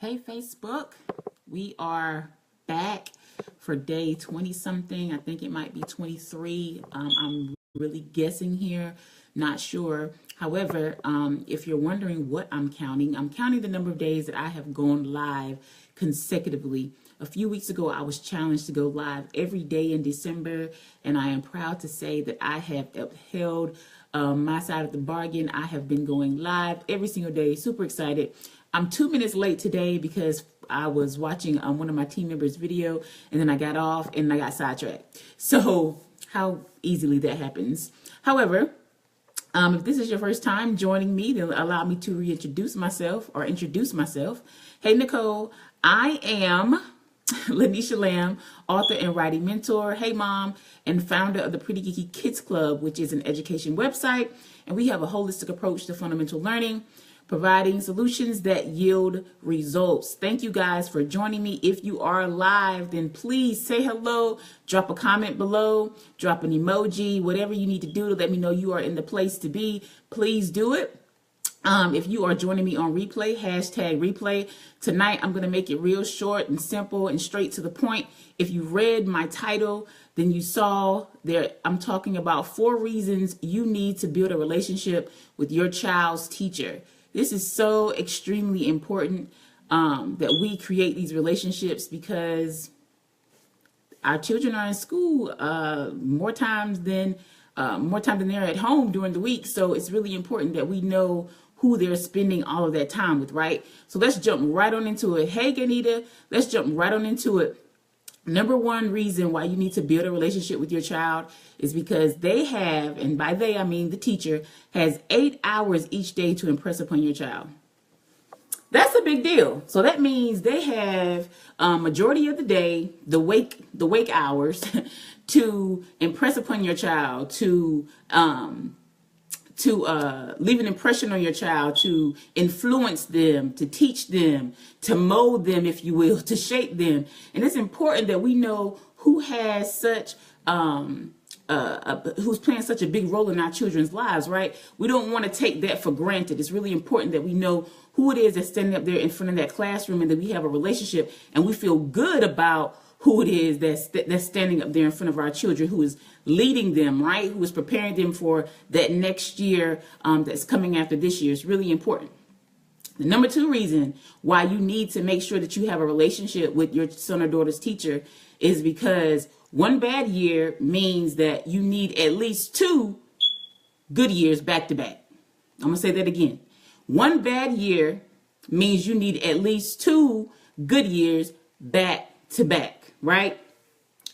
Hey, Facebook. We are back for day 20 something. I think it might be 23. I'm really guessing here, not sure. However, if you're wondering what I'm counting the number of days that I have gone live consecutively. A few weeks ago, I was challenged to go live every day in December, and I am proud to say that I have upheld my side of the bargain. I have been going live every single day. Super excited. I'm 2 minutes late today because I was watching one of my team members' video, and then I got off and I got sidetracked. So how easily that happens. However, if this is your first time joining me, then allow me to introduce myself. Hey, Nicole, I am Lanisha Lamb, author and writing mentor. Hey, mom, and founder of the Pretty Geeky Kids Club, which is an education website. And we have a holistic approach to fundamental learning, providing solutions that yield results. Thank you guys for joining me. If you are live, then please say hello, drop a comment below, drop an emoji, whatever you need to do to let me know you are in the place to be. Please do it. If you are joining me on replay, hashtag replay. Tonight, I'm going to make it real short and simple and straight to the point. If you read my title, then you saw there I'm talking about 4 reasons you need to build a relationship with your child's teacher. This is so extremely important that we create these relationships, because our children are in school more times than they're at home during the week. So it's really important that we know who they're spending all of that time with, right? So let's jump right on into it. Hey, Ganita, let's jump right on into it. Number 1 reason why you need to build a relationship with your child is because they have, and by they I mean the teacher, has 8 hours each day to impress upon your child. That's a big deal. So that means they have majority of the day, the wake hours, to impress upon your child, to leave an impression on your child, to influence them, to teach them, to mold them, if you will, to shape them. And it's important that we know who has such who's playing such a big role in our children's lives, right? We don't want to take that for granted. It's really important that we know who it is that's standing up there in front of that classroom, and that we have a relationship and we feel good about who it is that's standing up there in front of our children, who is leading them, right? Who is preparing them for that next year that's coming after this year. It's really important. The number 2 reason why you need to make sure that you have a relationship with your son or daughter's teacher is because one bad year means that you need at least 2 good years back to back. I'm going to say that again. One bad year means you need at least 2 good years back to back. Right?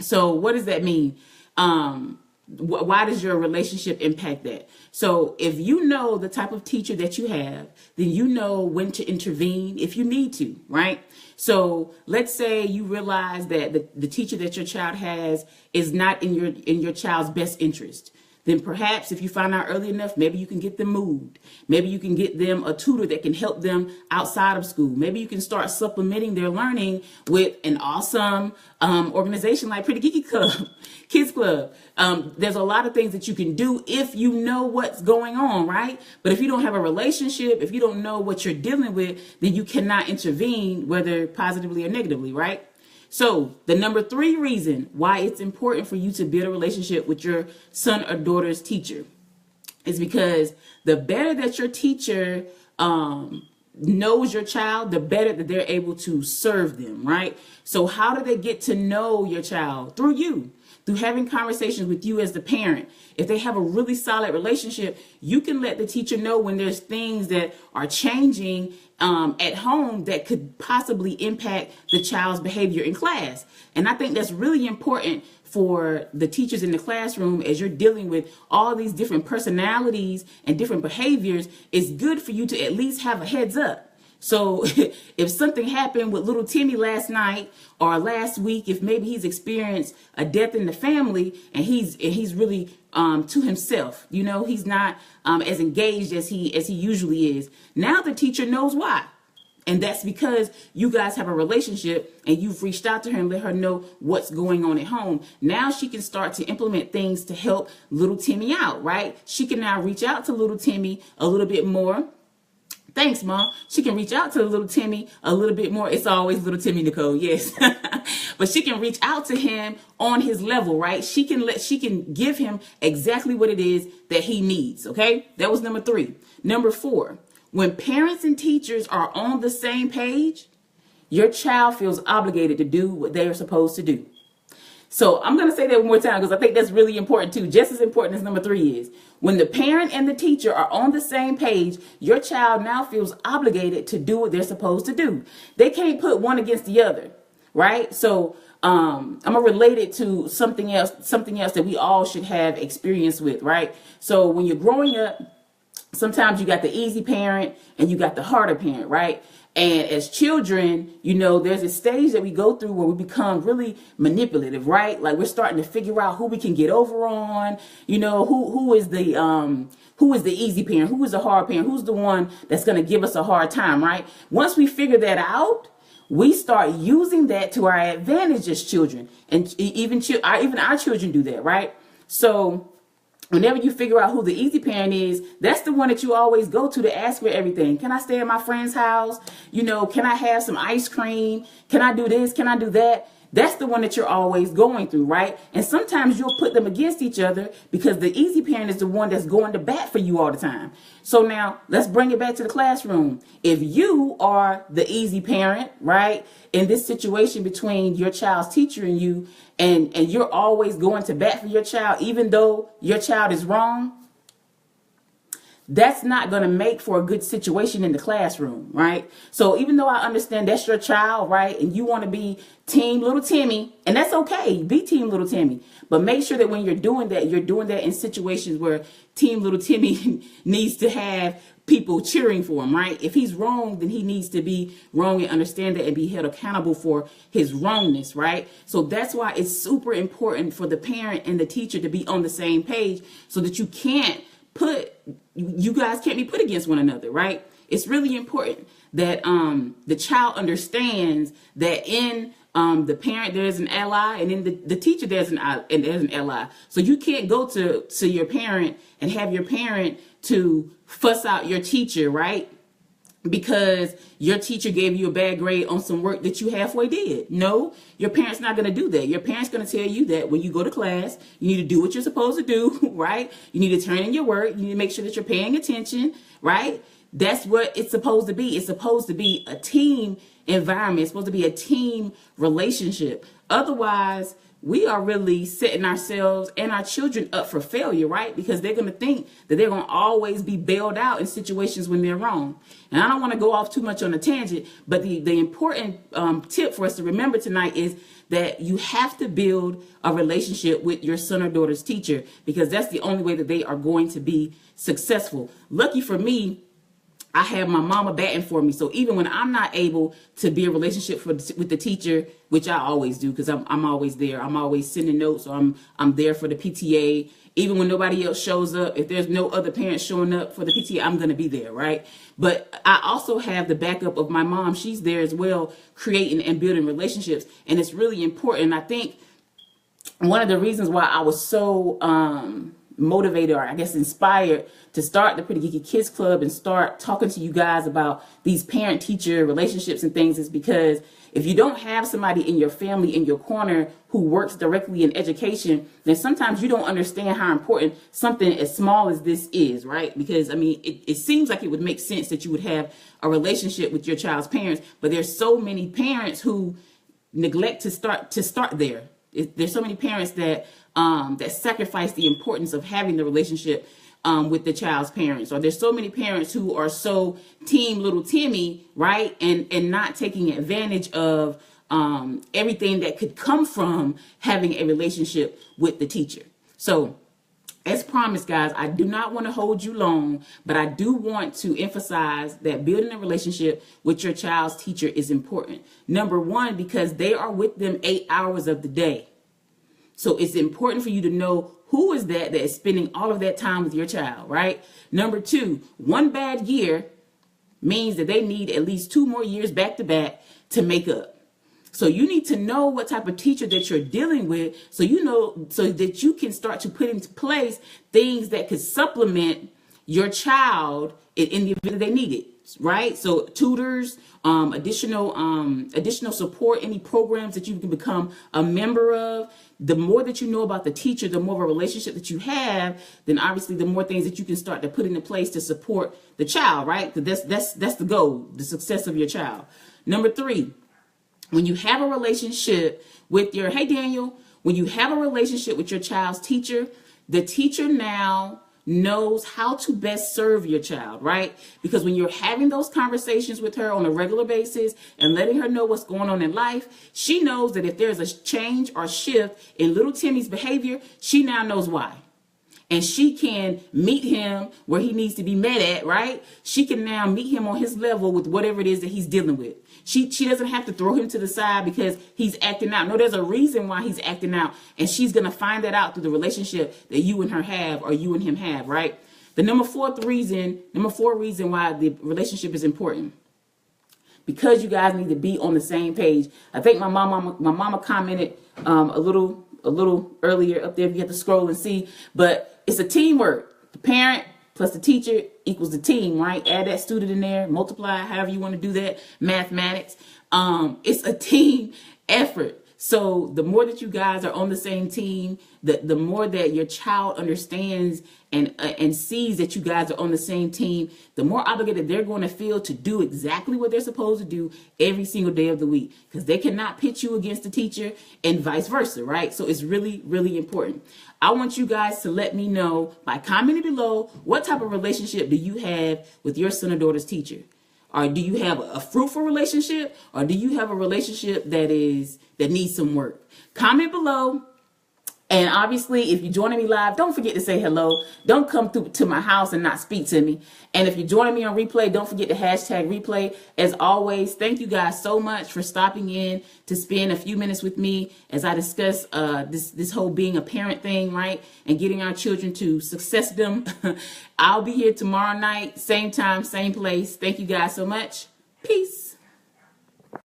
So what does that mean? Why does your relationship impact that? So if you know the type of teacher that you have, then you know when to intervene if you need to, right? So let's say you realize that the teacher that your child has is not in your child's best interest. Then perhaps if you find out early enough, maybe you can get them moved. Maybe you can get them a tutor that can help them outside of school. Maybe you can start supplementing their learning with an awesome organization like Pretty Geeky Club, Kids Club. There's a lot of things that you can do if you know what's going on, right? But if you don't have a relationship, if you don't know what you're dealing with, then you cannot intervene, whether positively or negatively, right? So the number 3 reason why it's important for you to build a relationship with your son or daughter's teacher is because the better that your teacher knows your child, the better that they're able to serve them, right? So how do they get to know your child? Through you. Through having conversations with you as the parent. If they have a really solid relationship, you can let the teacher know when there's things that are changing at home that could possibly impact the child's behavior in class. And I think that's really important for the teachers in the classroom as you're dealing with all these different personalities and different behaviors. It's good for you to at least have a heads up. So if something happened with little Timmy last night or last week, if maybe he's experienced a death in the family and he's really to himself, you know, he's not as engaged as he usually is. Now the teacher knows why. And that's because you guys have a relationship and you've reached out to her and let her know what's going on at home. Now she can start to implement things to help little Timmy out, right? She can now reach out to little Timmy a little bit more Thanks, Mom. She can reach out to the little Timmy a little bit more. It's always little Timmy, Nicole, yes. But she can reach out to him on his level, right? She can give him exactly what it is that he needs, okay? That was number 3. Number 4, when parents and teachers are on the same page, your child feels obligated to do what they are supposed to do. So I'm going to say that one more time because I think that's really important too, just as important as number 3 is. When the parent and the teacher are on the same page, your child now feels obligated to do what they're supposed to do. They can't put one against the other, right? So I'm going to relate it to something else that we all should have experience with, right? So when you're growing up, sometimes you got the easy parent and you got the harder parent, right? And as children, you know, there's a stage that we go through where we become really manipulative, right? Like we're starting to figure out who we can get over on, you know, who is the easy parent, who is the hard parent, who's the one that's going to give us a hard time, right? Once we figure that out, we start using that to our advantage as children, and even our children do that, right? So whenever you figure out who the easy parent is, that's the one that you always go to ask for everything. Can I stay at my friend's house? You know, can I have some ice cream? Can I do this? Can I do that? That's the one that you're always going through, right? And sometimes you'll put them against each other because the easy parent is the one that's going to bat for you all the time. So now let's bring it back to the classroom. If you are the easy parent, right, in this situation between your child's teacher and you, and you're always going to bat for your child, even though your child is wrong, that's not going to make for a good situation in the classroom, right? So even though I understand that's your child, right, and you want to be team little Timmy, and that's okay, be team little Timmy, but make sure that when you're doing that in situations where team little Timmy needs to have people cheering for him, right? If he's wrong, then he needs to be wrong and understand that and be held accountable for his wrongness, right? So that's why it's super important for the parent and the teacher to be on the same page so that you guys can't be put against one another, right? It's really important that the child understands that in the parent there's an ally, and in the teacher there's an ally. So you can't go to your parent and have your parent to fuss out your teacher, right? Because your teacher gave you a bad grade on some work that you halfway did. No, your parent's not going to do that. Your parent's going to tell you that when you go to class, you need to do what you're supposed to do, right? You need to turn in your work. You need to make sure that you're paying attention, right? That's what it's supposed to be. It's supposed to be a team environment. It's supposed to be a team relationship. Otherwise, we are really setting ourselves and our children up for failure, right? Because they're going to think that they're going to always be bailed out in situations when they're wrong. And I don't want to go off too much on a tangent, but the important tip for us to remember tonight is that you have to build a relationship with your son or daughter's teacher, because that's the only way that they are going to be successful. Lucky for me, I have my mama batting for me. So even when I'm not able to be a relationship with the teacher, which I always do because I'm always there. I'm always sending notes, or I'm there for the PTA. Even when nobody else shows up, if there's no other parents showing up for the PTA, I'm going to be there, right? But I also have the backup of my mom. She's there as well, creating and building relationships. And it's really important. I think one of the reasons why I was so motivated, or I guess inspired, to start the Pretty Geeky Kids Club and start talking to you guys about these parent-teacher relationships and things is because if you don't have somebody in your family, in your corner, who works directly in education, then sometimes you don't understand how important something as small as this is, right? Because, I mean, it seems like it would make sense that you would have a relationship with your child's parents, but there's so many parents who neglect to start there. There's so many parents that sacrifice the importance of having the relationship with the child's parents. Or there's so many parents who are so team little Timmy, right? And not taking advantage of everything that could come from having a relationship with the teacher. So as promised, guys, I do not want to hold you long, but I do want to emphasize that building a relationship with your child's teacher is important. Number one, because they are with them 8 hours of the day. So it's important for you to know who is that is spending all of that time with your child, right? Number two, one bad year means that they need at least 2 more years back to back to make up. So you need to know what type of teacher that you're dealing with, so that you can start to put into place things that could supplement your child in the event that they need it. right? So tutors, additional support, any programs that you can become a member of. The more that you know about the teacher, the more of a relationship that you have, then obviously the more things that you can start to put into place to support the child, right? That's the goal, the success of your child. Number 3, when you have a relationship with your, hey Daniel, when you have a relationship with your child's teacher, the teacher now knows how to best serve your child, right? Because when you're having those conversations with her on a regular basis and letting her know what's going on in life, she knows that if there's a change or shift in little Timmy's behavior, she now knows why. And she can meet him where he needs to be met at, right? She can now meet him on his level with whatever it is that he's dealing with. She doesn't have to throw him to the side because he's acting out. No, there's a reason why he's acting out. And she's going to find that out through the relationship that you and her have, or you and him have, right? The number four reason why the relationship is important. Because you guys need to be on the same page. I think my mama commented a little earlier up there, if you have to scroll and see, but it's a teamwork. The parent plus the teacher equals the team, right? Add that student in there, multiply, however you want to do that, mathematics. It's a team effort. So the more that you guys are on the same team, the more that your child understands and sees that you guys are on the same team, the more obligated they're going to feel to do exactly what they're supposed to do every single day of the week, because they cannot pit you against the teacher and vice versa, right? So it's really, really important. I want you guys to let me know by commenting below, what type of relationship do you have with your son or daughter's teacher? Or do you have a fruitful relationship, or do you have a relationship that needs some work? Comment below. And obviously, if you're joining me live, don't forget to say hello. Don't come through to my house and not speak to me. And if you're joining me on replay, don't forget to hashtag replay. As always, thank you guys so much for stopping in to spend a few minutes with me as I discuss this whole being a parent thing, right? And getting our children to success them. I'll be here tomorrow night, same time, same place. Thank you guys so much. Peace.